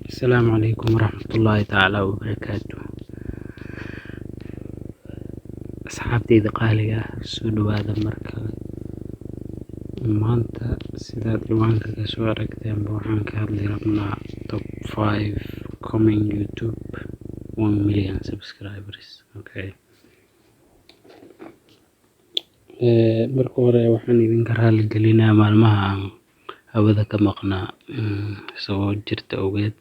السلام عليكم ورحمة الله تعالى وبركاته. asxaabtayda qaaliga ah soo dhawaada markale. Maanta sidaad ciwaanka ka soo aragteenba waxaan ka hadli rabnaa top 5 coming YouTube 1 million subscribers. Okay. Marka hore waxaan idinka raali gelinayaa maalmaha aan hawada ka maqnaa sababo jirta awgeed,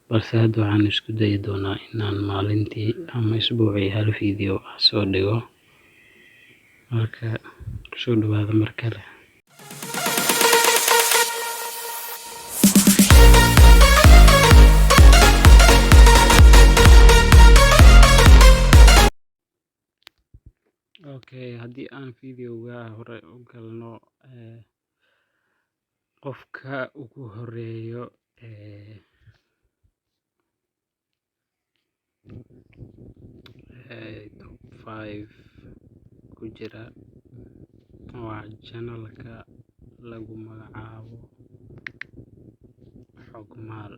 balse hadda waxaan isku dayi doonaa inaan maalintii ama isbuucii hal video soo dhigo. Marka soo dhawaada mar kale. Okay, haddii aan videoga hore u galno, qofka ugu horeeyo top 5 ku jira waa channelka lagu magacaabo Xogmaal.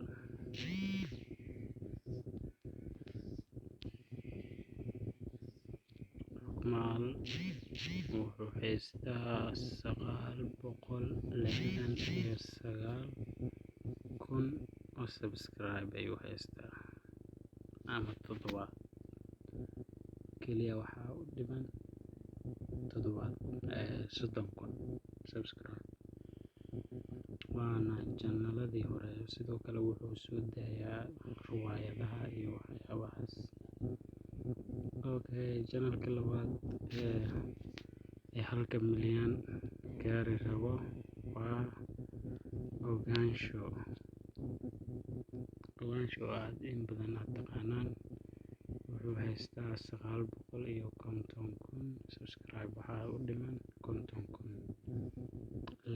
Xogmaal wuxuu haystaa 969,000 oo subscribe ayuu haystaa, ama 7 keliya waxaa u dhiman 30,000 subscribe. Waana jannaladii hore. Sidoo kale wuxuu soo daayaa riwaayadaha iyo waxyaabahaas. Okay, channelka labaad ee 1 milyan gaari rabo waa Ogaansho. Aad in badan aad taqaanaan. Wuxuu haystaa 950,000 subscribe, waxaa u dhiman 50,000.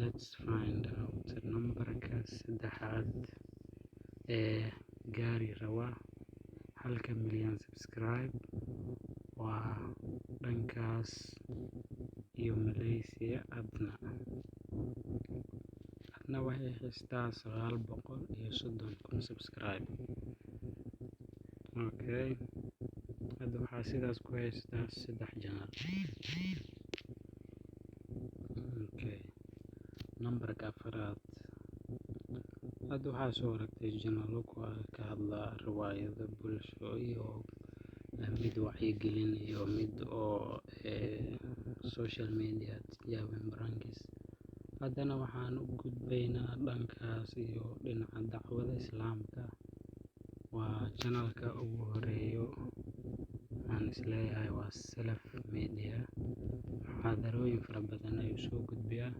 Let's find out numberka saddexaad ee gaari raba 1 milyan subscribe waa dhankaas iyo Malaysia. Adna waxay haystaa 930,000 subscribe. Okay, hadda waxaa sidaas ku haystaa 3 channel. Okay, numberka afaraad hadda waxaa soo aragtay channelo ka hadla riwaayado bulsho iyo mid wacyigelin iyo mid oo social media tijaaban pranks. Haddana waxaan u gudbaynaa dhankaas iyo dhinaca dacwada islaamka. Waa channelka ugu horeeyo aan isleeyahay waa Salaf Media. Muxaadarooyin fara badan ayuu soo gudbiyaa.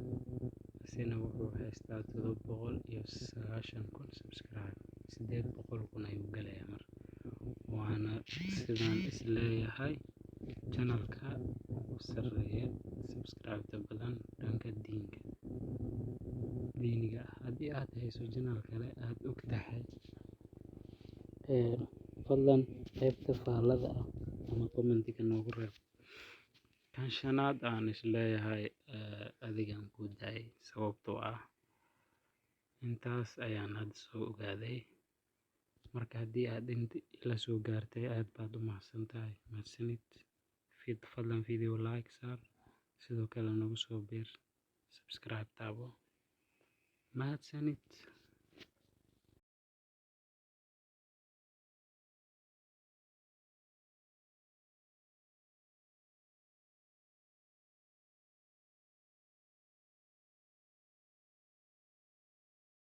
Isna wuxuu haystaa 790,000 subscribe. 800,000 ayuu galayaa mar. Waana sidaan isleeyahay channelka ugu sarreeya subscribe badan dhanka diiniga. Haddii aad hayso channel kale aad og tahay, fadlan qaybta faallada ama commentiga noogu reeb. Kan shanaad aan isleeyahay adigan ku daay, sababtoo ah intaas ayaan hadda soo ogaaday. Marka haddii aad la soo gaartay aad baad u mahadsantahay. Mahadsanid. Fadlan video like saar, sidoo kale nagu soo biir subscribe taabo. Mahadsanid.